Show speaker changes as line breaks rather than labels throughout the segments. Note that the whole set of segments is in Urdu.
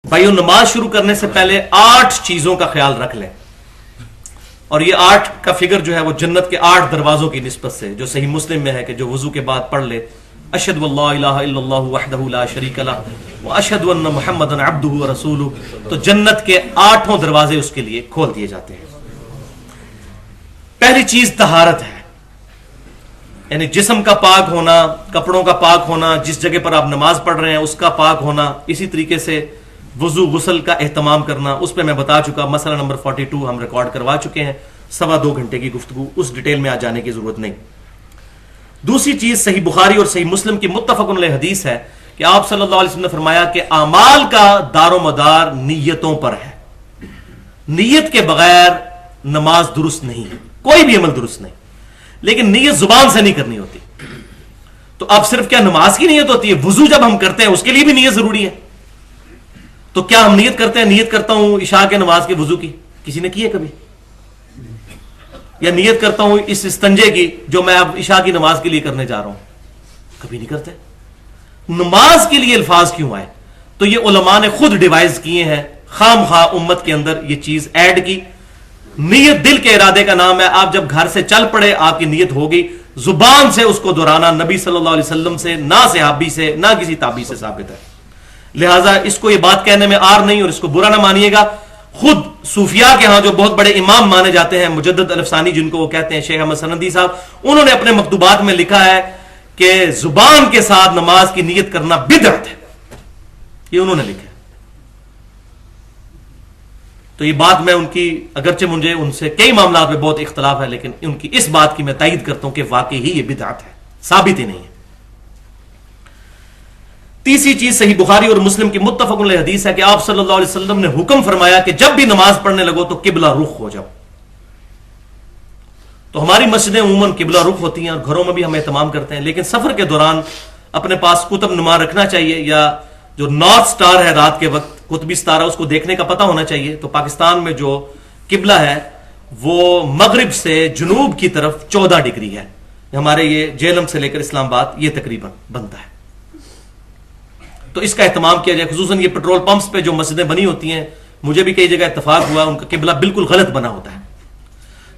بھائیو نماز شروع کرنے سے پہلے 8 چیزوں کا خیال رکھ لیں، اور یہ 8 کا فگر جو ہے وہ جنت کے 8 دروازوں کی نسبت سے، جو صحیح مسلم میں ہے کہ جو وضو کے بعد پڑھ لے اشہد ان لا الہ الا اللہ وحدہ لا شریک لہ واشہد ان محمدا عبدہ ورسولہ، تو جنت کے 8 دروازے اس کے لیے کھول دیے جاتے ہیں۔ پہلی چیز طہارت ہے، یعنی جسم کا پاک ہونا، کپڑوں کا پاک ہونا، جس جگہ پر آپ نماز پڑھ رہے ہیں اس کا پاک ہونا، اسی طریقے سے وضو غسل کا اہتمام کرنا، اس پہ میں بتا چکا، مسئلہ نمبر 42 ہم ریکارڈ کروا چکے ہیں، 2.25 گھنٹے کی گفتگو، اس ڈیٹیل میں آ جانے کی ضرورت نہیں۔ دوسری چیز صحیح بخاری اور صحیح مسلم کی متفق علیہ حدیث ہے کہ آپ صلی اللہ علیہ وسلم نے فرمایا کہ اعمال کا دار و مدار نیتوں پر ہے، نیت کے بغیر نماز درست نہیں ہے، کوئی بھی عمل درست نہیں، لیکن نیت زبان سے نہیں کرنی ہوتی۔ تو اب صرف کیا نماز کی نیت ہوتی ہے؟ وضو جب ہم کرتے ہیں اس کے لیے بھی نیت ضروری ہے، تو کیا ہم نیت کرتے ہیں، نیت کرتا ہوں عشاء کے نماز کے وضو کی، کسی نے کی ہے کبھی؟ یا نیت کرتا ہوں اس استنجے کی جو میں اب عشاء کی نماز کے لیے کرنے جا رہا ہوں، کبھی نہیں کرتے۔ نماز کے لیے الفاظ کیوں آئے؟ تو یہ علماء نے خود ڈیوائز کیے ہیں، خام خواہ امت کے اندر یہ چیز ایڈ کی۔ نیت دل کے ارادے کا نام ہے، آپ جب گھر سے چل پڑے آپ کی نیت ہو گئی، زبان سے اس کو دہرانا نبی صلی اللہ علیہ وسلم سے نہ صحابی سے نہ کسی تابعی سے ثابت ہے، لہٰذا اس کو یہ بات کہنے میں آر نہیں، اور اس کو برا نہ مانیے گا۔ خود صوفیاء کے ہاں جو بہت بڑے امام مانے جاتے ہیں، مجدد الفسانی جن کو وہ کہتے ہیں، شیخ احمد سندی صاحب، انہوں نے اپنے مکتوبات میں لکھا ہے کہ زبان کے ساتھ نماز کی نیت کرنا بدعت ہے، یہ انہوں نے لکھا ہے۔ تو یہ بات میں ان کی، اگرچہ مجھے ان سے کئی معاملات میں بہت اختلاف ہے، لیکن ان کی اس بات کی میں تائید کرتا ہوں کہ واقعی ہی یہ بدعت ہے، ثابت ہی نہیں ہے۔ تیسری چیز صحیح بخاری اور مسلم کی متفق علیہ حدیث ہے کہ آپ صلی اللہ علیہ وسلم نے حکم فرمایا کہ جب بھی نماز پڑھنے لگو تو قبلہ رخ ہو جاؤ۔ تو ہماری مسجدیں عموماً قبلہ رخ ہوتی ہیں اور گھروں میں بھی ہم اہتمام کرتے ہیں، لیکن سفر کے دوران اپنے پاس قطب نما رکھنا چاہیے، یا جو نارتھ سٹار ہے رات کے وقت قطبی ستارہ، اس کو دیکھنے کا پتہ ہونا چاہیے۔ تو پاکستان میں جو قبلہ ہے وہ مغرب سے جنوب کی طرف 14 ڈگری ہے، ہمارے یہ جہلم سے لے کر اسلام آباد یہ تقریباً بنتا ہے۔ تو اس کا اہتمام کیا جائے، خصوصاً یہ پیٹرول پمپس پہ جو مسجدیں بنی ہوتی ہیں، مجھے بھی کئی جگہ اتفاق ہوا ان کا قبلہ بالکل غلط بنا ہوتا ہے۔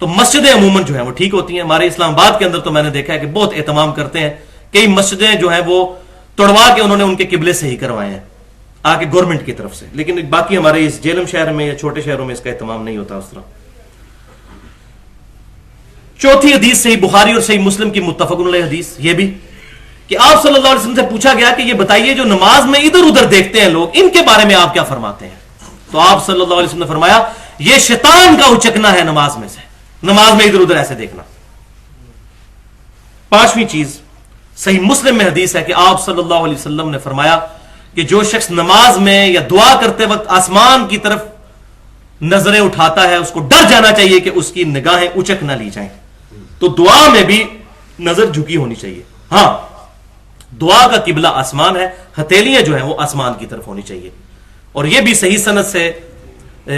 تو مسجدیں عموماً جو ہیں وہ ٹھیک ہوتی ہیں، ہمارے اسلام آباد کے اندر تو میں نے دیکھا ہے کہ بہت اہتمام کرتے ہیں، کئی مسجدیں جو ہیں وہ توڑوا کے انہوں نے ان کے قبلے صحیح کروائے ہیں آ کے گورنمنٹ کی طرف سے، لیکن باقی ہمارے اس جہلم شہر میں یا چھوٹے شہروں میں اس کا اہتمام نہیں ہوتا اس طرح۔ چوتھی حدیث صحیح بخاری اور صحیح مسلم کی متفق علیہ حدیث یہ بھی کہ آپ صلی اللہ علیہ وسلم سے پوچھا گیا کہ یہ بتائیے جو نماز میں ادھر ادھر دیکھتے ہیں لوگ، ان کے بارے میں آپ کیا فرماتے ہیں؟ تو آپ صلی اللہ علیہ وسلم نے فرمایا یہ شیطان کا اچکنا ہے نماز میں سے، نماز میں ادھر ادھر ایسے دیکھنا۔ پانچویں چیز صحیح مسلم میں حدیث ہے کہ آپ صلی اللہ علیہ وسلم نے فرمایا کہ جو شخص نماز میں یا دعا کرتے وقت آسمان کی طرف نظریں اٹھاتا ہے اس کو ڈر جانا چاہیے کہ اس کی نگاہیں اچک نہ لی جائیں۔ تو دعا میں بھی نظر جھکی ہونی چاہیے، ہاں دعا کا قبلہ آسمان ہے، ہتھیلیاں جو ہیں وہ آسمان کی طرف ہونی چاہیے، اور یہ بھی صحیح سند سے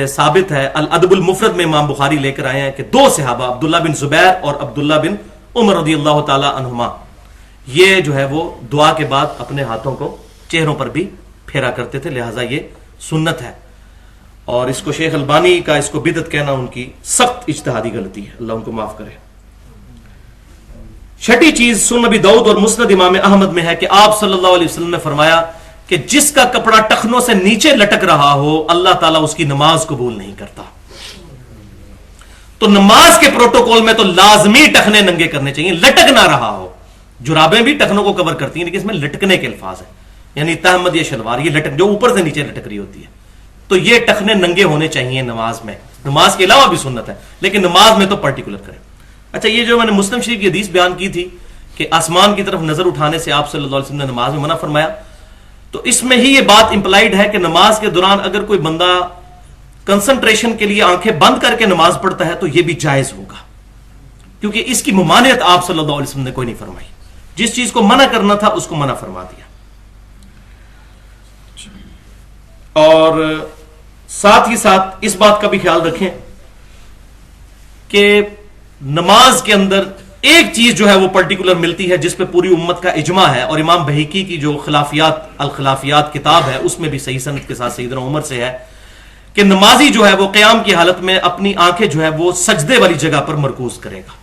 ثابت ہے۔ الادب المفرد میں امام بخاری لے کر آئے ہیں کہ 2 صحابہ عبداللہ بن زبیر اور عبداللہ بن عمر رضی اللہ تعالی عنہما، یہ جو ہے وہ دعا کے بعد اپنے ہاتھوں کو چہروں پر بھی پھیرا کرتے تھے، لہٰذا یہ سنت ہے، اور اس کو شیخ البانی کا اس کو بدعت کہنا ان کی سخت اجتہادی غلطی ہے، اللہ ان کو معاف کرے۔ چھٹی چیز سنن نبی داؤد اور مسند امام احمد میں ہے کہ آپ صلی اللہ علیہ وسلم نے فرمایا کہ جس کا کپڑا ٹخنوں سے نیچے لٹک رہا ہو اللہ تعالیٰ اس کی نماز قبول نہیں کرتا۔ تو نماز کے پروٹوکول میں تو لازمی ٹخنے ننگے کرنے چاہیے، لٹک نہ رہا ہو۔ جرابیں بھی ٹخنوں کو کور کرتی ہیں لیکن اس میں لٹکنے کے الفاظ ہیں، یعنی تہمد یا شلوار یہ لٹک جو اوپر سے نیچے لٹک رہی ہوتی ہے، تو یہ ٹخنے ننگے ہونے چاہیے نماز میں، نماز کے علاوہ بھی سنت ہے لیکن نماز میں تو پرٹیکولر کریں۔ اچھا، یہ جو میں نے مسلم شریف کی حدیث بیان کی تھی کہ آسمان کی طرف نظر اٹھانے سے آپ صلی اللہ علیہ وسلم نے نماز میں منع فرمایا، تو اس میں ہی یہ بات امپلائیڈ ہے کہ نماز کے دوران اگر کوئی بندہ کنسنٹریشن کے لیے آنکھیں بند کر کے نماز پڑھتا ہے تو یہ بھی جائز ہوگا، کیونکہ اس کی ممانعت آپ صلی اللہ علیہ وسلم نے کوئی نہیں فرمائی، جس چیز کو منع کرنا تھا اس کو منع فرما دیا۔ اور ساتھ ہی ساتھ اس بات کا بھی خیال رکھیں کہ نماز کے اندر ایک چیز جو ہے وہ پرٹیکولر ملتی ہے جس پہ پوری امت کا اجماع ہے، اور امام بہیقی کی جو الخلافیات کتاب ہے اس میں بھی صحیح سند کے ساتھ سیدنا عمر سے ہے کہ نمازی جو ہے وہ قیام کی حالت میں اپنی آنکھیں جو ہے وہ سجدے والی جگہ پر مرکوز کرے گا.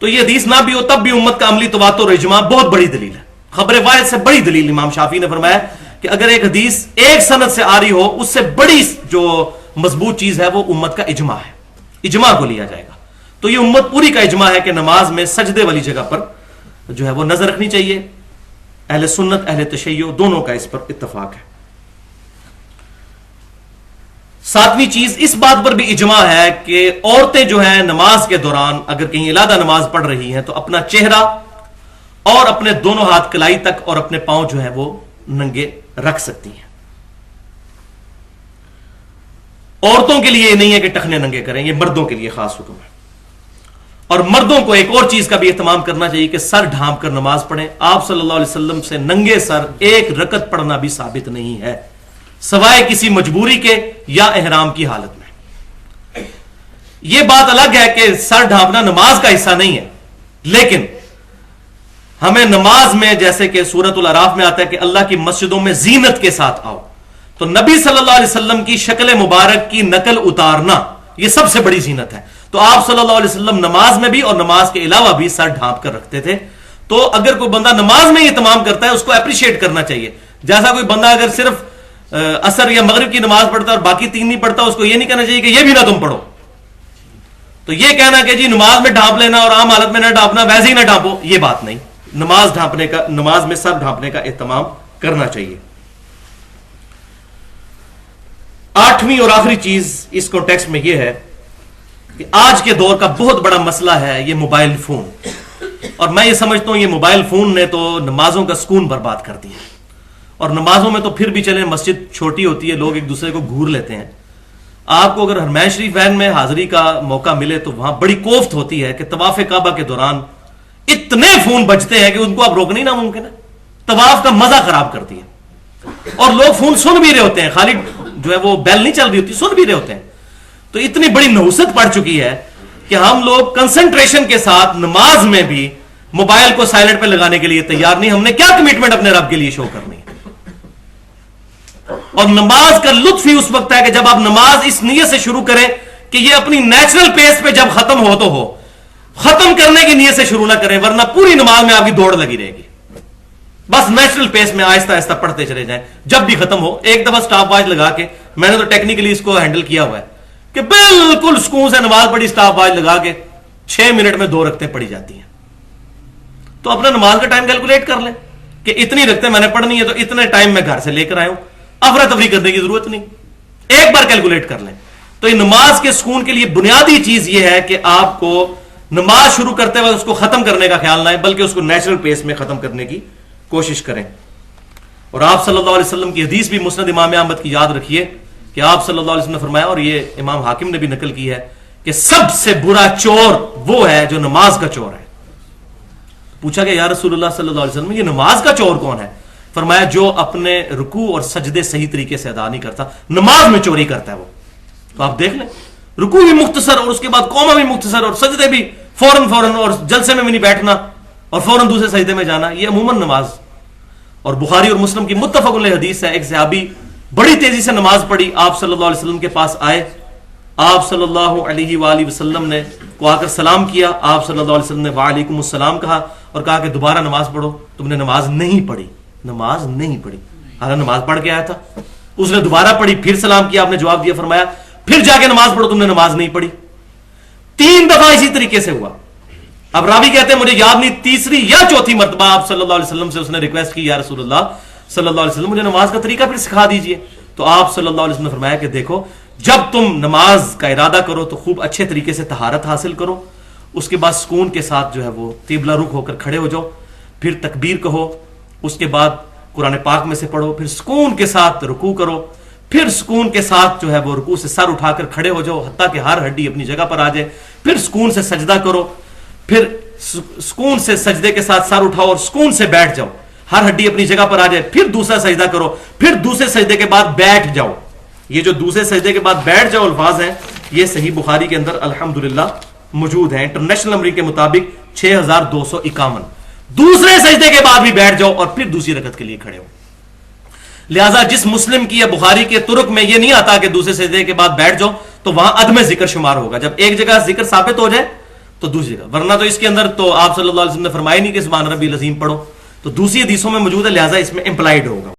تو یہ حدیث نہ بھی ہو تب بھی امت کا عملی تواتر اور اجماع بہت بڑی دلیل ہے. خبر واحد سے بڑی دلیل امام شافعی نے فرمایا کہ اگر ایک حدیث ایک سند سے آ رہی ہو اس سے بڑی جو مضبوط چیز ہے وہ امت کا اجماع ہے، اجماع کو لیا جائے گا. تو یہ امت پوری کا اجماع ہے کہ نماز میں سجدے والی جگہ پر جو ہے وہ نظر رکھنی چاہیے. اہل سنت اہل تشیع دونوں کا اس پر اتفاق ہے. ساتویں چیز اس بات پر بھی اجماع ہے کہ عورتیں جو ہیں نماز کے دوران اگر کہیں علیحدہ نماز پڑھ رہی ہیں تو اپنا چہرہ اور اپنے دونوں ہاتھ کلائی تک اور اپنے پاؤں جو ہے وہ ننگے رکھ سکتی ہیں. عورتوں کے لیے یہ نہیں ہے کہ ٹخنے ننگے کریں، یہ مردوں کے لیے خاص حکم ہے. اور مردوں کو ایک اور چیز کا بھی اہتمام کرنا چاہیے کہ سر ڈھانپ کر نماز پڑھیں. آپ صلی اللہ علیہ وسلم سے ننگے سر ایک رکعت پڑھنا بھی ثابت نہیں ہے سوائے کسی مجبوری کے یا احرام کی حالت میں. یہ بات الگ ہے کہ سر ڈھانپنا نماز کا حصہ نہیں ہے، لیکن ہمیں نماز میں جیسے کہ سورۃ الاعراف میں آتا ہے کہ اللہ کی مسجدوں میں زینت کے ساتھ آؤ، تو نبی صلی اللہ علیہ وسلم کی شکل مبارک کی نقل اتارنا یہ سب سے بڑی زینت ہے. تو آپ صلی اللہ علیہ وسلم نماز میں بھی اور نماز کے علاوہ بھی سر ڈھانپ کر رکھتے تھے. تو اگر کوئی بندہ نماز میں یہ تمام کرتا ہے اس کو اپریشیٹ کرنا چاہیے. جیسا کوئی بندہ اگر صرف عصر یا مغرب کی نماز پڑھتا ہے اور باقی تین نہیں پڑھتا، اس کو یہ نہیں کہنا چاہیے کہ یہ بھی نہ تم پڑھو. تو یہ کہنا کہ جی نماز میں ڈھانپ لینا اور عام حالت میں نہ ڈھانپنا، ویسے ہی نہ ڈھانپو، یہ بات نہیں. نماز میں سر ڈھانپنے کا اہتمام کرنا چاہیے. آٹھویں اور آخری چیز اس کانٹیکسٹ میں یہ ہے کہ آج کے دور کا بہت بڑا مسئلہ ہے یہ موبائل فون. اور میں یہ سمجھتا ہوں یہ موبائل فون نے تو نمازوں کا سکون برباد کر دیا. اور نمازوں میں تو پھر بھی چلیں مسجد چھوٹی ہوتی ہے، لوگ ایک دوسرے کو گھور لیتے ہیں. آپ کو اگر حرمین شریف وین میں حاضری کا موقع ملے تو وہاں بڑی کوفت ہوتی ہے کہ طواف کعبہ کے دوران اتنے فون بجتے ہیں کہ ان کو آپ روکنا ہی ناممکن ہے. طواف کا مزہ خراب کرتی ہے. اور لوگ فون سن بھی رہے ہوتے ہیں، خالی جو ہے وہ بیل نہیں چل رہی ہوتی، سن بھی رہے ہوتے ہیں. تو اتنی بڑی نحوست پڑ چکی ہے کہ ہم لوگ کنسنٹریشن کے ساتھ نماز میں بھی موبائل کو سائلنٹ پہ لگانے کے لیے تیار نہیں. ہم نے کیا کمٹمنٹ اپنے رب کے لیے شو کرنی ہے؟ اور نماز کا لطف ہی اس وقت ہے کہ جب آپ نماز اس نیت سے شروع کریں کہ یہ اپنی نیچرل پیس پہ جب ختم ہو تو ہو، ختم کرنے کی نیت سے شروع نہ کریں، ورنہ پوری نماز میں آپ کی دوڑ لگی رہے گی. بس نیچرل پیس میں آہستہ آہستہ پڑھتے چلے جائیں. جب بھی ختم ہو ایک دفعہ سٹاپ واچ لگا کے، میں نے تو ٹیکنیکلی اس کو ہینڈل کیا ہوا ہے کہ بالکل سکون سے نماز پڑھی، سٹاپ واچ لگا کے 6 منٹ میں 2 رکعتیں پڑھی جاتی ہیں. تو اپنا نماز کا ٹائم کیلکولیٹ کر لیں کہ اتنی رکعتیں میں نے پڑھنی ہے تو اتنے ٹائم میں گھر سے لے کر آیا ہوں. افراتفری کرنے کی ضرورت نہیں، ایک بار کیلکولیٹ کر لیں. تو یہ نماز کے سکون کے لیے بنیادی چیز یہ ہے کہ آپ کو نماز شروع کرتے وقت اس کو ختم کرنے کا خیال نہ ہے، بلکہ اس کو نیچرل پیس میں ختم کرنے کی کوشش کریں. اور آپ صلی اللہ علیہ وسلم کی حدیث بھی مسند امام احمد کی یاد رکھیے کہ آپ صلی اللہ علیہ وسلم نے فرمایا، اور یہ امام حاکم نے بھی نقل کی ہے، کہ سب سے برا چور وہ ہے جو نماز کا چور ہے. پوچھا کہ یا رسول اللہ صلی اللہ علیہ وسلم یہ نماز کا چور کون ہے؟ فرمایا جو اپنے رکوع اور سجدے صحیح طریقے سے ادا نہیں کرتا، نماز میں چوری کرتا ہے وہ. تو آپ دیکھ لیں رکوع بھی مختصر اور اس کے بعد قوما بھی مختصر اور سجدے بھی فوراً اور جلسے میں بھی نہیں بیٹھنا اور فوراً دوسرے سجدے میں جانا، یہ عموماً نماز. اور بخاری اور مسلم کی متفق علیہ حدیث ہے، ایک صحابی بڑی تیزی سے نماز پڑھی، آپ صلی اللہ علیہ وسلم کے پاس آئے، آپ صلی اللہ علیہ وآلہ وسلم نے کو آ کر سلام کیا، آپ صلی اللہ علیہ وسلم نے وعلیکم السلام کہا اور کہا کہ دوبارہ نماز پڑھو. تم نے نماز نہیں پڑھی، نماز نہیں پڑھی. حالانکہ نماز پڑھ کے آیا تھا. اس نے دوبارہ پڑھی، پھر سلام کیا، آپ نے جواب دیا، فرمایا پھر جا کے نماز پڑھو، تم نے نماز نہیں پڑھی. 3 دفعہ اسی طریقے سے ہوا. اب راوی کہتے ہیں مجھے یاد نہیں، تیسری یا چوتھی مرتبہ آپ صلی اللہ علیہ وسلم سے اس نے ریکویسٹ کی، یا رسول اللہ صلی اللہ علیہ وسلم مجھے نماز کا طریقہ پھر سکھا دیجئے. تو آپ صلی اللہ علیہ وسلم نے فرمایا کہ دیکھو جب تم نماز کا ارادہ کرو تو خوب اچھے طریقے سے طہارت حاصل کرو، اس کے بعد سکون کے ساتھ جو ہے وہ قبلہ رخ ہو کر کھڑے ہو جاؤ، پھر تکبیر کہو، اس کے بعد قرآن پاک میں سے پڑھو، پھر سکون کے ساتھ رکوع کرو، پھر سکون کے ساتھ جو ہے وہ رکوع سے سر اٹھا کر کھڑے ہو جاؤ حتیٰ کہ ہر ہڈی اپنی جگہ پر آ جائے، پھر سکون سے سجدہ کرو، پھر سکون سے سجدے کے ساتھ سر اٹھاؤ اور سکون سے بیٹھ جاؤ، ہر ہڈی اپنی جگہ پر آ جائے، پھر دوسرا سجدہ کرو، پھر دوسرے سجدے کے بعد بیٹھ جاؤ. یہ جو دوسرے سجدے کے بعد بیٹھ جاؤ الفاظ ہیں یہ صحیح بخاری کے اندر الحمدللہ موجود ہیں انٹرنیشنل نمبر کے مطابق 6251. دوسرے سجدے کے بعد بھی بیٹھ جاؤ اور پھر دوسری رکعت کے لیے کھڑے ہو. لہذا جس مسلم کی یا بخاری کے طرق میں یہ نہیں آتا کہ دوسرے سجدے کے بعد بیٹھ جاؤ تو وہاں عدم ذکر شمار ہوگا. جب ایک جگہ ذکر ثابت ہو جائے تو دوسری جگہ, ورنہ تو اس کے اندر تو آپ صلی اللہ علیہ وسلم نے فرمایا نہیں کہ سبحان ربی العظیم پڑھو, تو دوسری حدیثوں میں موجود ہے, لہذا اس میں امپلائڈ ہوگا.